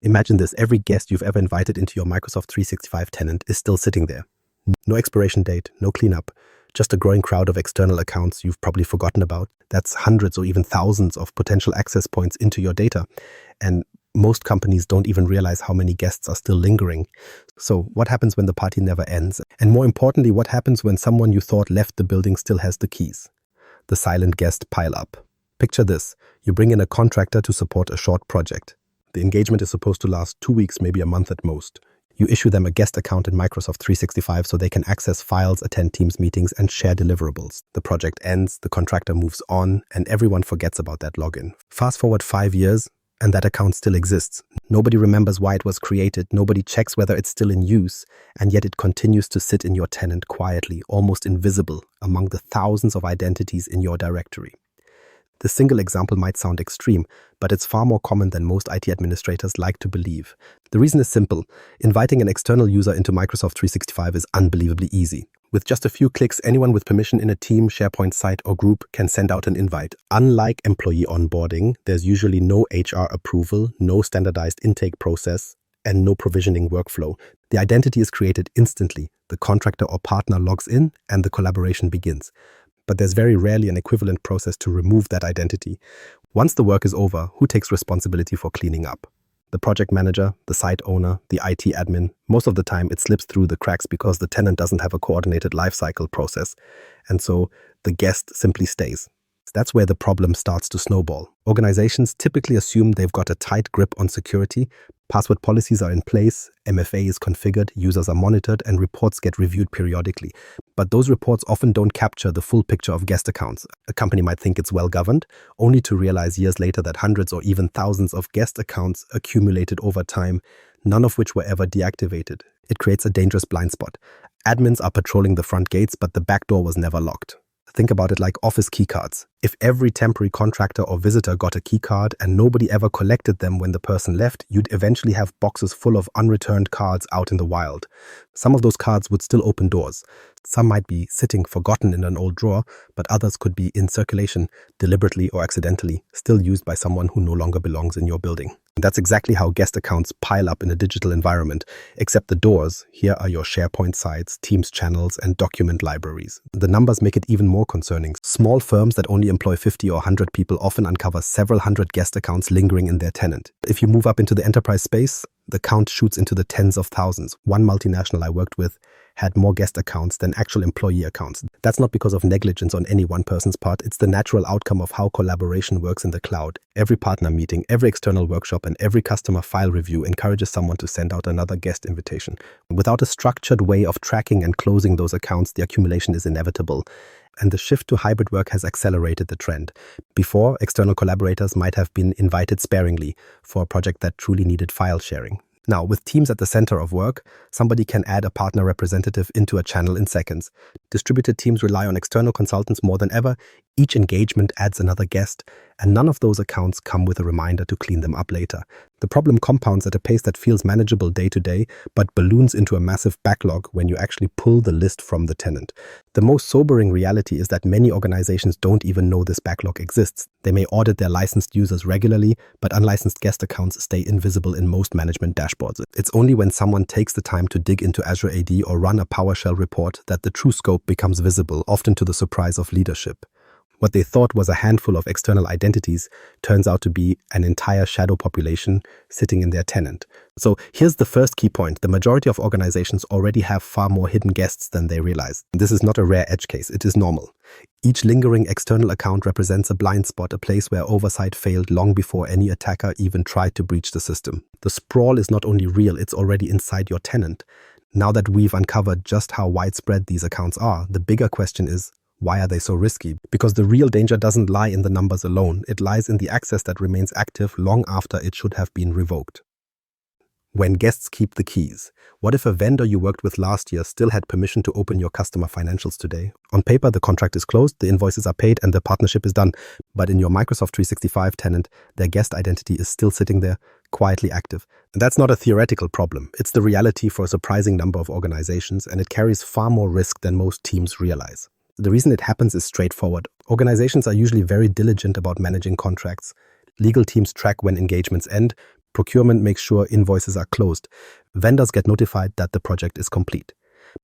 Imagine this, every guest you've ever invited into your Microsoft 365 tenant is still sitting there. No expiration date, no cleanup, just a growing crowd of external accounts you've probably forgotten about. That's hundreds or even thousands of potential access points into your data. And most companies don't even realize how many guests are still lingering. So what happens when the party never ends? And more importantly, what happens when someone you thought left the building still has the keys? The silent guest pile up. Picture this. You bring in a contractor to support a short project. The engagement is supposed to last 2 weeks, maybe a month at most. You issue them a guest account in Microsoft 365 so they can access files, attend Teams meetings, and share deliverables. The project ends, the contractor moves on, and everyone forgets about that login. Fast forward 5 years, and that account still exists. Nobody remembers why it was created, nobody checks whether it's still in use, and yet it continues to sit in your tenant quietly, almost invisible, among the thousands of identities in your directory. The single example might sound extreme, but it's far more common than most IT administrators like to believe. The reason is simple. Inviting an external user into Microsoft 365 is unbelievably easy. With just a few clicks, anyone with permission in a team, SharePoint site, or group can send out an invite. Unlike employee onboarding, there's usually no HR approval, no standardized intake process, and no provisioning workflow. The identity is created instantly. The contractor or partner logs in, and the collaboration begins. But there's very rarely an equivalent process to remove that identity. Once the work is over, who takes responsibility for cleaning up? The project manager, the site owner, the IT admin. Most of the time, it slips through the cracks because the tenant doesn't have a coordinated lifecycle process, and so the guest simply stays. That's where the problem starts to snowball. Organizations typically assume they've got a tight grip on security, password policies are in place, MFA is configured, users are monitored, and reports get reviewed periodically. But those reports often don't capture the full picture of guest accounts. A company might think it's well governed, only to realize years later that hundreds or even thousands of guest accounts accumulated over time, none of which were ever deactivated. It creates a dangerous blind spot. Admins are patrolling the front gates, but the back door was never locked. Think about it like office keycards. If every temporary contractor or visitor got a keycard and nobody ever collected them when the person left, you'd eventually have boxes full of unreturned cards out in the wild. Some of those cards would still open doors. Some might be sitting forgotten in an old drawer, but others could be in circulation, deliberately or accidentally, still used by someone who no longer belongs in your building. And that's exactly how guest accounts pile up in a digital environment. Except the doors, here are your SharePoint sites, Teams channels, and document libraries. The numbers make it even more concerning. Small firms that only employ 50 or 100 people often uncover several hundred guest accounts lingering in their tenant. If you move up into the enterprise space, the count shoots into the tens of thousands. One multinational I worked with had more guest accounts than actual employee accounts. That's not because of negligence on any one person's part. It's the natural outcome of how collaboration works in the cloud. Every partner meeting, every external workshop, and every customer file review encourages someone to send out another guest invitation. Without a structured way of tracking and closing those accounts, the accumulation is inevitable. And the shift to hybrid work has accelerated the trend. Before, external collaborators might have been invited sparingly for a project that truly needed file sharing. Now, with Teams at the center of work, somebody can add a partner representative into a channel in seconds. Distributed teams rely on external consultants more than ever. Each engagement adds another guest, and none of those accounts come with a reminder to clean them up later. The problem compounds at a pace that feels manageable day to day, but balloons into a massive backlog when you actually pull the list from the tenant. The most sobering reality is that many organizations don't even know this backlog exists. They may audit their licensed users regularly, but unlicensed guest accounts stay invisible in most management dashboards. It's only when someone takes the time to dig into Azure AD or run a PowerShell report that the true scope becomes visible, often to the surprise of leadership. What they thought was a handful of external identities turns out to be an entire shadow population sitting in their tenant. So here's the first key point. The majority of organizations already have far more hidden guests than they realize. This is not a rare edge case. It is normal. Each lingering external account represents a blind spot, a place where oversight failed long before any attacker even tried to breach the system. The sprawl is not only real, it's already inside your tenant. Now that we've uncovered just how widespread these accounts are, the bigger question is, why are they so risky? Because the real danger doesn't lie in the numbers alone. It lies in the access that remains active long after it should have been revoked. When guests keep the keys, what if a vendor you worked with last year still had permission to open your customer financials today? On paper, the contract is closed, the invoices are paid, and the partnership is done. But in your Microsoft 365 tenant, their guest identity is still sitting there, quietly active. And that's not a theoretical problem. It's the reality for a surprising number of organizations, and it carries far more risk than most teams realize. The reason it happens is straightforward. Organizations are usually very diligent about managing contracts. Legal teams track when engagements end. Procurement makes sure invoices are closed. Vendors get notified that the project is complete.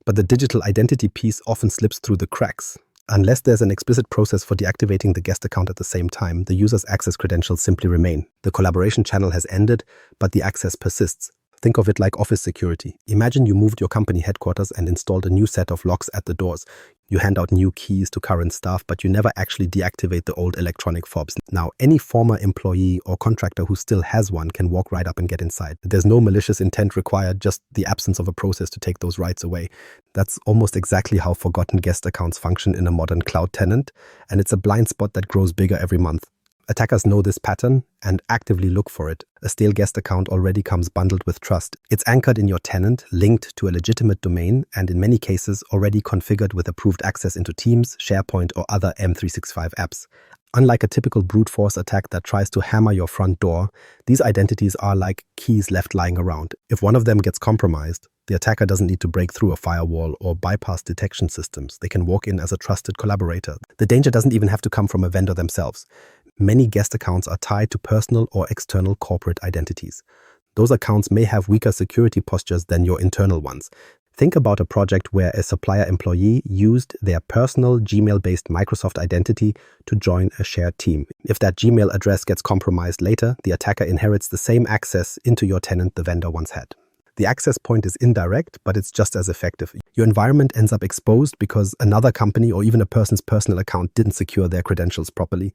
But the digital identity piece often slips through the cracks. Unless there's an explicit process for deactivating the guest account at the same time, the user's access credentials simply remain. The collaboration channel has ended, but the access persists. Think of it like office security. Imagine you moved your company headquarters and installed a new set of locks at the doors. You hand out new keys to current staff, but you never actually deactivate the old electronic fobs. Now, any former employee or contractor who still has one can walk right up and get inside. There's no malicious intent required, just the absence of a process to take those rights away. That's almost exactly how forgotten guest accounts function in a modern cloud tenant, and it's a blind spot that grows bigger every month. Attackers know this pattern and actively look for it. A stale guest account already comes bundled with trust. It's anchored in your tenant, linked to a legitimate domain, and in many cases already configured with approved access into Teams, SharePoint, or other M365 apps. Unlike a typical brute force attack that tries to hammer your front door, these identities are like keys left lying around. If one of them gets compromised, the attacker doesn't need to break through a firewall or bypass detection systems. They can walk in as a trusted collaborator. The danger doesn't even have to come from a vendor themselves. Many guest accounts are tied to personal or external corporate identities. Those accounts may have weaker security postures than your internal ones. Think about a project where a supplier employee used their personal Gmail-based Microsoft identity to join a shared team. If that Gmail address gets compromised later, the attacker inherits the same access into your tenant the vendor once had. The access point is indirect, but it's just as effective. Your environment ends up exposed because another company or even a person's personal account didn't secure their credentials properly.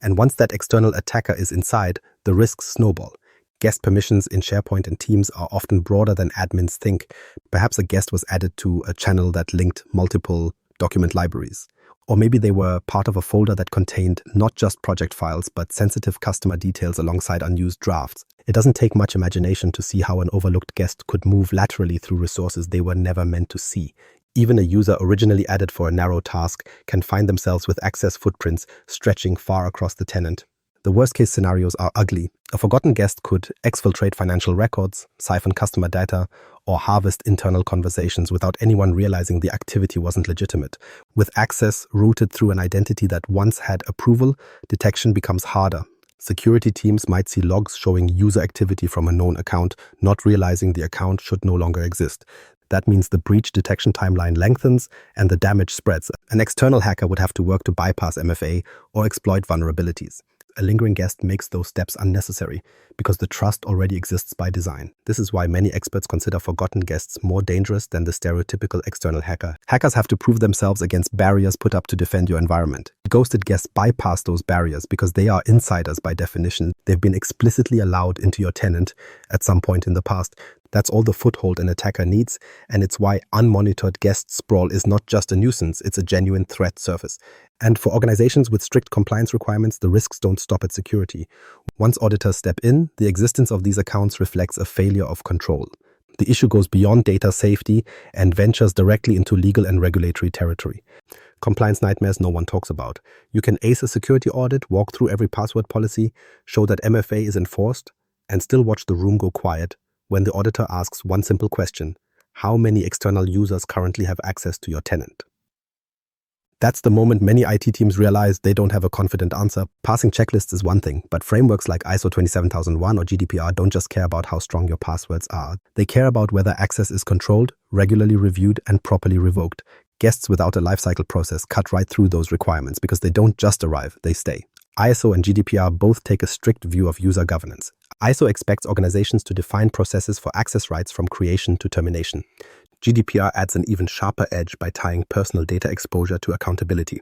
And once that external attacker is inside, the risks snowball. Guest permissions in SharePoint and Teams are often broader than admins think. Perhaps a guest was added to a channel that linked multiple document libraries. Or maybe they were part of a folder that contained not just project files, but sensitive customer details alongside unused drafts. It doesn't take much imagination to see how an overlooked guest could move laterally through resources they were never meant to see. Even a user originally added for a narrow task can find themselves with access footprints stretching far across the tenant. The worst-case scenarios are ugly. A forgotten guest could exfiltrate financial records, siphon customer data, or harvest internal conversations without anyone realizing the activity wasn't legitimate. With access routed through an identity that once had approval, detection becomes harder. Security teams might see logs showing user activity from a known account, not realizing the account should no longer exist. That means the breach detection timeline lengthens and the damage spreads. An external hacker would have to work to bypass MFA or exploit vulnerabilities. A lingering guest makes those steps unnecessary because the trust already exists by design. This is why many experts consider forgotten guests more dangerous than the stereotypical external hacker. Hackers have to prove themselves against barriers put up to defend your environment. Ghosted guests bypass those barriers because they are insiders by definition. They've been explicitly allowed into your tenant at some point in the past. That's all the foothold an attacker needs, and it's why unmonitored guest sprawl is not just a nuisance, it's a genuine threat surface. And for organizations with strict compliance requirements, the risks don't stop at security. Once auditors step in, the existence of these accounts reflects a failure of control. The issue goes beyond data safety and ventures directly into legal and regulatory territory. Compliance nightmares no one talks about. You can ace a security audit, walk through every password policy, show that MFA is enforced, and still watch the room go quiet when the auditor asks one simple question: how many external users currently have access to your tenant? That's the moment many IT teams realize they don't have a confident answer. Passing checklists is one thing, but frameworks like ISO 27001 or GDPR don't just care about how strong your passwords are. They care about whether access is controlled, regularly reviewed, and properly revoked. Guests without a lifecycle process cut right through those requirements because they don't just arrive, they stay. ISO and GDPR both take a strict view of user governance. ISO expects organizations to define processes for access rights from creation to termination. GDPR adds an even sharper edge by tying personal data exposure to accountability.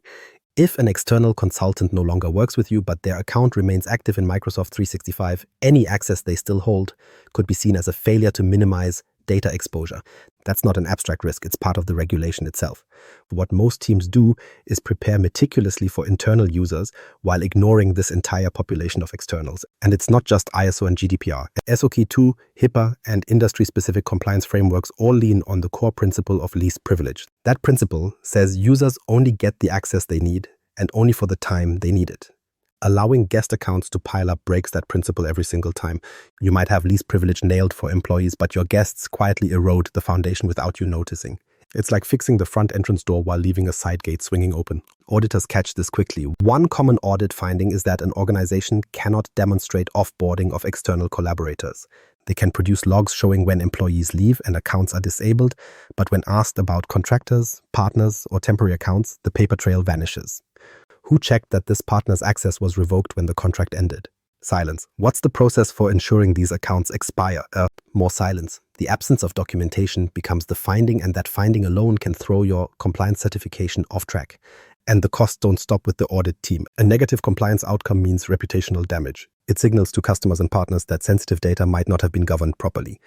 If an external consultant no longer works with you, but their account remains active in Microsoft 365, any access they still hold could be seen as a failure to minimize data exposure. That's not an abstract risk, it's part of the regulation itself. What most teams do is prepare meticulously for internal users while ignoring this entire population of externals. And it's not just ISO and GDPR. SOC 2, HIPAA, and industry-specific compliance frameworks all lean on the core principle of least privilege. That principle says users only get the access they need and only for the time they need it. Allowing guest accounts to pile up breaks that principle every single time. You might have least privilege nailed for employees, but your guests quietly erode the foundation without you noticing. It's like fixing the front entrance door while leaving a side gate swinging open. Auditors catch this quickly. One common audit finding is that an organization cannot demonstrate offboarding of external collaborators. They can produce logs showing when employees leave and accounts are disabled, but when asked about contractors, partners, or temporary accounts, the paper trail vanishes. Who checked that this partner's access was revoked when the contract ended? Silence. What's the process for ensuring these accounts expire? More silence. The absence of documentation becomes the finding, and that finding alone can throw your compliance certification off track. And the costs don't stop with the audit team. A negative compliance outcome means reputational damage. It signals to customers and partners that sensitive data might not have been governed properly.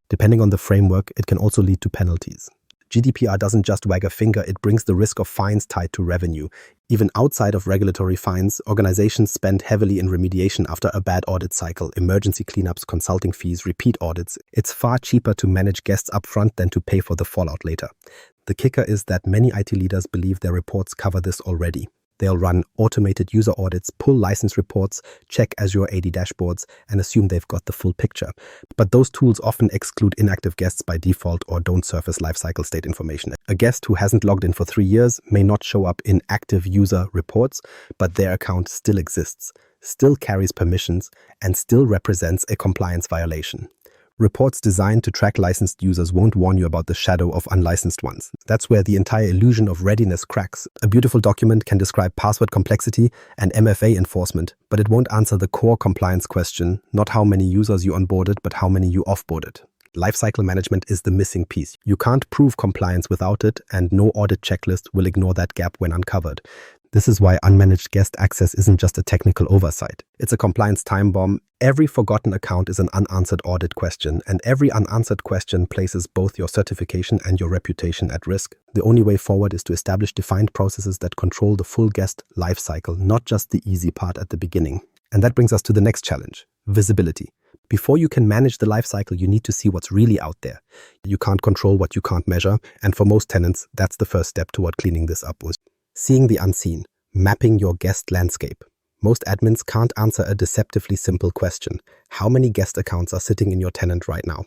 Depending on the framework, it can also lead to penalties. GDPR doesn't just wag a finger, it brings the risk of fines tied to revenue. Even outside of regulatory fines, organizations spend heavily in remediation after a bad audit cycle, emergency cleanups, consulting fees, repeat audits. It's far cheaper to manage guests upfront than to pay for the fallout later. The kicker is that many IT leaders believe their reports cover this already. They'll run automated user audits, pull license reports, check Azure AD dashboards, and assume they've got the full picture. But those tools often exclude inactive guests by default or don't surface lifecycle state information. A guest who hasn't logged in for 3 years may not show up in active user reports, but their account still exists, still carries permissions, and still represents a compliance violation. Reports designed to track licensed users won't warn you about the shadow of unlicensed ones. That's where the entire illusion of readiness cracks. A beautiful document can describe password complexity and MFA enforcement, but it won't answer the core compliance question, not how many users you onboarded, but how many you offboarded. Lifecycle management is the missing piece. You can't prove compliance without it, and no audit checklist will ignore that gap when uncovered. This is why unmanaged guest access isn't just a technical oversight. It's a compliance time bomb. Every forgotten account is an unanswered audit question, and every unanswered question places both your certification and your reputation at risk. The only way forward is to establish defined processes that control the full guest lifecycle, not just the easy part at the beginning. And that brings us to the next challenge: visibility. Before you can manage the lifecycle, you need to see what's really out there. You can't control what you can't measure, and for most tenants, that's the first step toward cleaning this up. Seeing the unseen, mapping your guest landscape. Most admins can't answer a deceptively simple question. How many guest accounts are sitting in your tenant right now?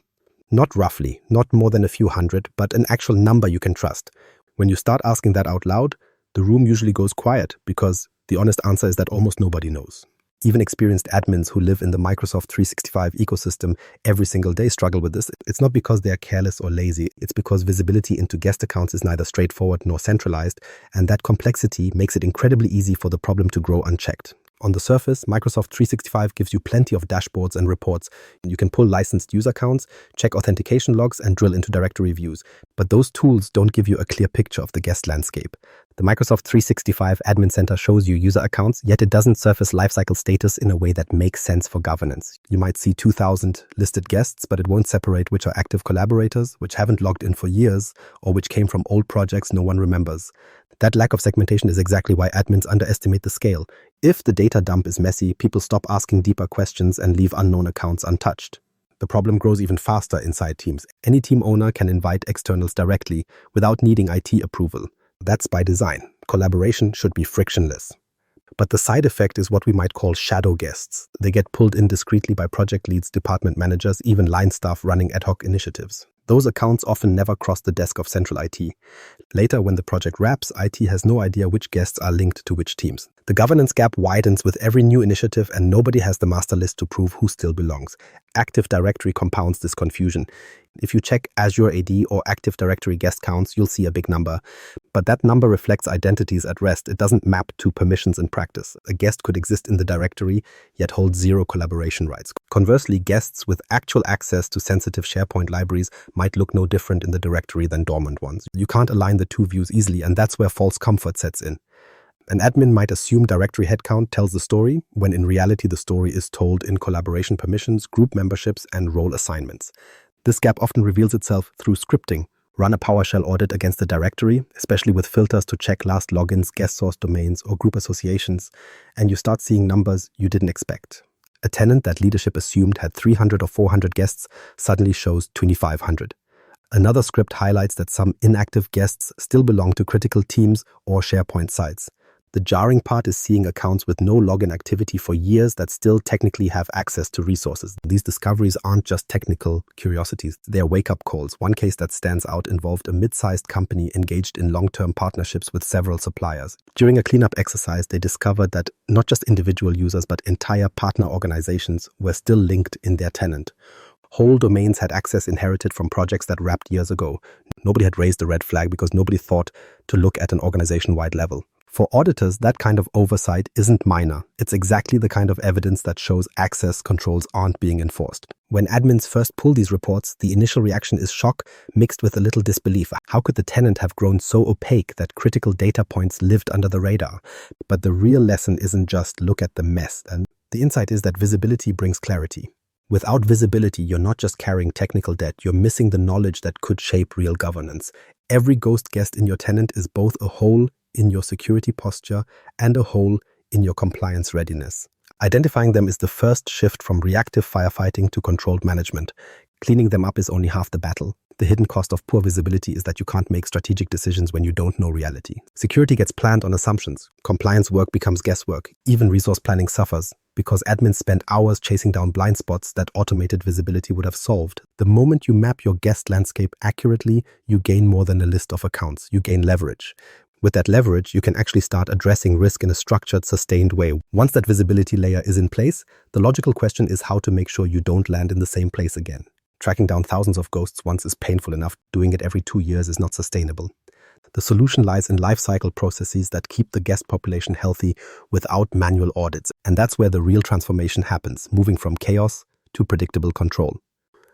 Not roughly, not more than a few hundred, but an actual number you can trust. When you start asking that out loud, the room usually goes quiet because the honest answer is that almost nobody knows. Even experienced admins who live in the Microsoft 365 ecosystem every single day struggle with this. It's not because they are careless or lazy. It's because visibility into guest accounts is neither straightforward nor centralized, and that complexity makes it incredibly easy for the problem to grow unchecked. On the surface, Microsoft 365 gives you plenty of dashboards and reports. You can pull licensed user accounts, check authentication logs, and drill into directory views. But those tools don't give you a clear picture of the guest landscape. The Microsoft 365 Admin Center shows you user accounts, yet it doesn't surface lifecycle status in a way that makes sense for governance. You might see 2,000 listed guests, but it won't separate which are active collaborators, which haven't logged in for years, or which came from old projects no one remembers. That lack of segmentation is exactly why admins underestimate the scale. If the data dump is messy, people stop asking deeper questions and leave unknown accounts untouched. The problem grows even faster inside teams. Any team owner can invite externals directly without needing IT approval. That's by design. Collaboration should be frictionless. But the side effect is what we might call shadow guests. They get pulled in discreetly by project leads, department managers, even line staff running ad hoc initiatives. Those accounts often never cross the desk of central IT. Later, when the project wraps, IT has no idea which guests are linked to which teams. The governance gap widens with every new initiative, and nobody has the master list to prove who still belongs. Active Directory compounds this confusion. If you check Azure AD or Active Directory guest counts, you'll see a big number. But that number reflects identities at rest. It doesn't map to permissions in practice. A guest could exist in the directory, yet hold zero collaboration rights. Conversely, guests with actual access to sensitive SharePoint libraries might look no different in the directory than dormant ones. You can't align the two views easily, and that's where false comfort sets in. An admin might assume directory headcount tells the story, when in reality the story is told in collaboration permissions, group memberships, and role assignments. This gap often reveals itself through scripting. Run a PowerShell audit against the directory, especially with filters to check last logins, guest source domains, or group associations, and you start seeing numbers you didn't expect. A tenant that leadership assumed had 300 or 400 guests suddenly shows 2,500. Another script highlights that some inactive guests still belong to critical teams or SharePoint sites. The jarring part is seeing accounts with no login activity for years that still technically have access to resources. These discoveries aren't just technical curiosities, they're wake-up calls. One case that stands out involved a mid-sized company engaged in long-term partnerships with several suppliers. During a cleanup exercise, they discovered that not just individual users but entire partner organizations were still linked in their tenant. Whole domains had access inherited from projects that wrapped years ago. Nobody had raised a red flag because nobody thought to look at an organization-wide level. For auditors, that kind of oversight isn't minor. It's exactly the kind of evidence that shows access controls aren't being enforced. When admins first pull these reports, the initial reaction is shock mixed with a little disbelief. How could the tenant have grown so opaque that critical data points lived under the radar? But the real lesson isn't just look at the mess. And the insight is that visibility brings clarity. Without visibility, you're not just carrying technical debt, you're missing the knowledge that could shape real governance. Every ghost guest in your tenant is both a hole in your security posture and a hole in your compliance readiness. Identifying them is the first shift from reactive firefighting to controlled management. Cleaning them up is only half the battle. The hidden cost of poor visibility is that you can't make strategic decisions when you don't know reality. Security gets planned on assumptions. Compliance work becomes guesswork. Even resource planning suffers because admins spend hours chasing down blind spots that automated visibility would have solved. The moment you map your guest landscape accurately, you gain more than a list of accounts. You gain leverage. With that leverage, you can actually start addressing risk in a structured, sustained way. Once that visibility layer is in place, the logical question is how to make sure you don't land in the same place again. Tracking down thousands of ghosts once is painful enough. Doing it every 2 years is not sustainable. The solution lies in lifecycle processes that keep the guest population healthy without manual audits. And that's where the real transformation happens, moving from chaos to predictable control.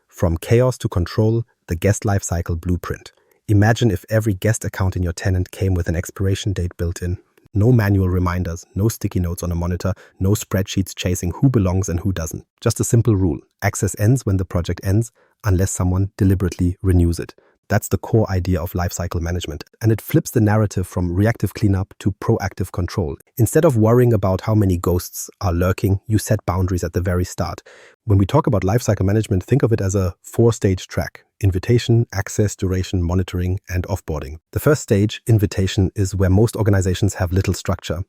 From chaos to control, the guest lifecycle blueprint. Imagine if every guest account in your tenant came with an expiration date built in. No manual reminders, no sticky notes on a monitor, no spreadsheets chasing who belongs and who doesn't. Just a simple rule. Access ends when the project ends, unless someone deliberately renews it. That's the core idea of lifecycle management. And it flips the narrative from reactive cleanup to proactive control. Instead of worrying about how many ghosts are lurking, you set boundaries at the very start. When we talk about lifecycle management, think of it as a 4-stage track: invitation, access, duration, monitoring, and offboarding. The first stage, invitation, is where most organizations have little structure.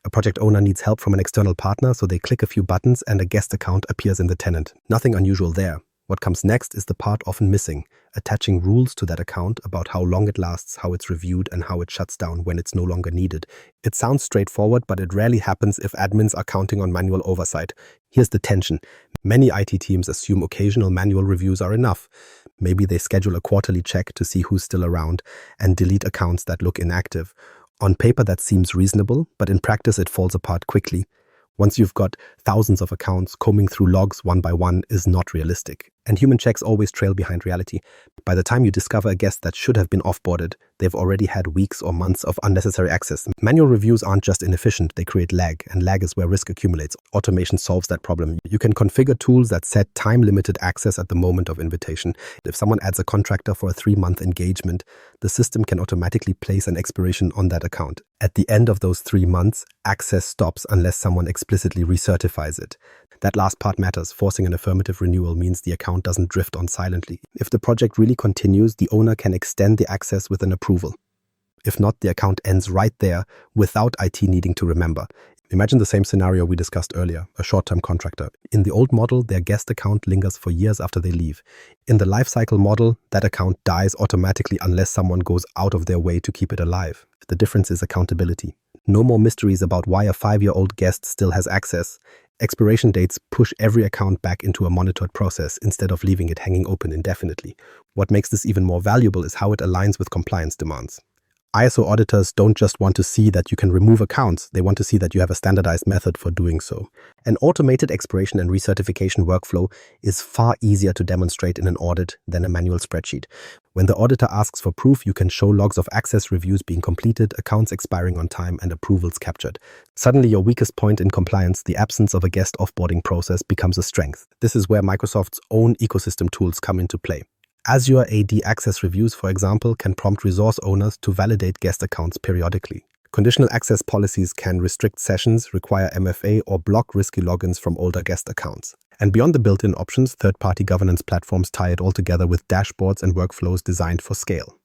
A project owner needs help from an external partner, so they click a few buttons and a guest account appears in the tenant. Nothing unusual there. What comes next is the part often missing: attaching rules to that account about how long it lasts, how it's reviewed, and how it shuts down when it's no longer needed. It sounds straightforward, but it rarely happens if admins are counting on manual oversight. Here's the tension. Many IT teams assume occasional manual reviews are enough. Maybe they schedule a quarterly check to see who's still around and delete accounts that look inactive. On paper, that seems reasonable, but in practice, it falls apart quickly. Once you've got thousands of accounts, combing through logs one by one is not realistic. And human checks always trail behind reality. By the time you discover a guest that should have been offboarded, they've already had weeks or months of unnecessary access. Manual reviews aren't just inefficient, they create lag, and lag is where risk accumulates. Automation solves that problem. You can configure tools that set time-limited access at the moment of invitation. If someone adds a contractor for a 3-month engagement, the system can automatically place an expiration on that account. At the end of those 3 months, access stops unless someone explicitly recertifies it. That last part matters. Forcing an affirmative renewal means the account doesn't drift on silently. If the project really continues, the owner can extend the access with an approval. If not, the account ends right there without IT needing to remember. Imagine the same scenario we discussed earlier, a short-term contractor. In the old model, their guest account lingers for years after they leave. In the lifecycle model, that account dies automatically unless someone goes out of their way to keep it alive. The difference is accountability. No more mysteries about why a 5-year-old guest still has access. Expiration dates push every account back into a monitored process instead of leaving it hanging open indefinitely. What makes this even more valuable is how it aligns with compliance demands. ISO auditors don't just want to see that you can remove accounts, they want to see that you have a standardized method for doing so. An automated expiration and recertification workflow is far easier to demonstrate in an audit than a manual spreadsheet. When the auditor asks for proof, you can show logs of access reviews being completed, accounts expiring on time, and approvals captured. Suddenly, your weakest point in compliance, the absence of a guest offboarding process, becomes a strength. This is where Microsoft's own ecosystem tools come into play. Azure AD access reviews, for example, can prompt resource owners to validate guest accounts periodically. Conditional access policies can restrict sessions, require MFA, or block risky logins from older guest accounts. And beyond the built-in options, third-party governance platforms tie it all together with dashboards and workflows designed for scale.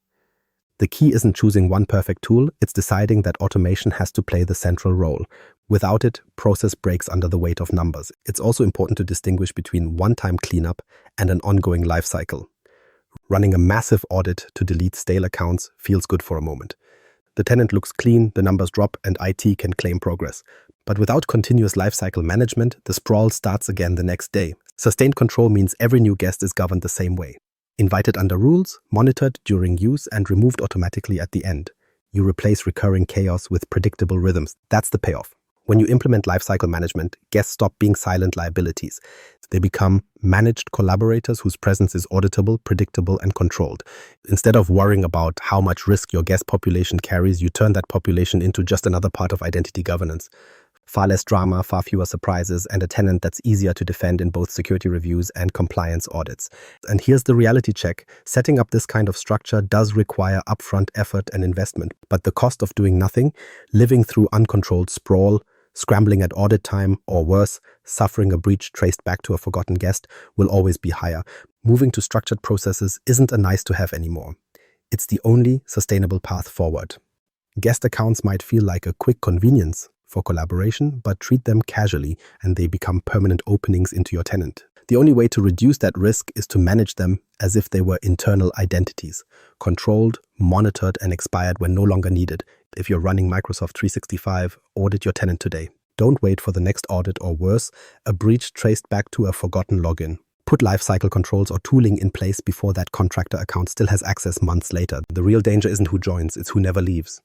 The key isn't choosing one perfect tool, it's deciding that automation has to play the central role. Without it, process breaks under the weight of numbers. It's also important to distinguish between one-time cleanup and an ongoing life cycle. Running a massive audit to delete stale accounts feels good for a moment. The tenant looks clean, the numbers drop, and IT can claim progress. But without continuous lifecycle management, the sprawl starts again the next day. Sustained control means every new guest is governed the same way. Invited under rules, monitored during use, and removed automatically at the end. You replace recurring chaos with predictable rhythms. That's the payoff. When you implement lifecycle management, guests stop being silent liabilities. They become managed collaborators whose presence is auditable, predictable, and controlled. Instead of worrying about how much risk your guest population carries, you turn that population into just another part of identity governance. Far less drama, far fewer surprises, and a tenant that's easier to defend in both security reviews and compliance audits. And here's the reality check. Setting up this kind of structure does require upfront effort and investment, but the cost of doing nothing, living through uncontrolled sprawl, scrambling at audit time, or worse, suffering a breach traced back to a forgotten guest, will always be higher. Moving to structured processes isn't a nice-to-have anymore. It's the only sustainable path forward. Guest accounts might feel like a quick convenience for collaboration, but treat them casually and they become permanent openings into your tenant. The only way to reduce that risk is to manage them as if they were internal identities, controlled, monitored, and expired when no longer needed. If you're running Microsoft 365, audit your tenant today. Don't wait for the next audit or worse, a breach traced back to a forgotten login. Put lifecycle controls or tooling in place before that contractor account still has access months later. The real danger isn't who joins, it's who never leaves.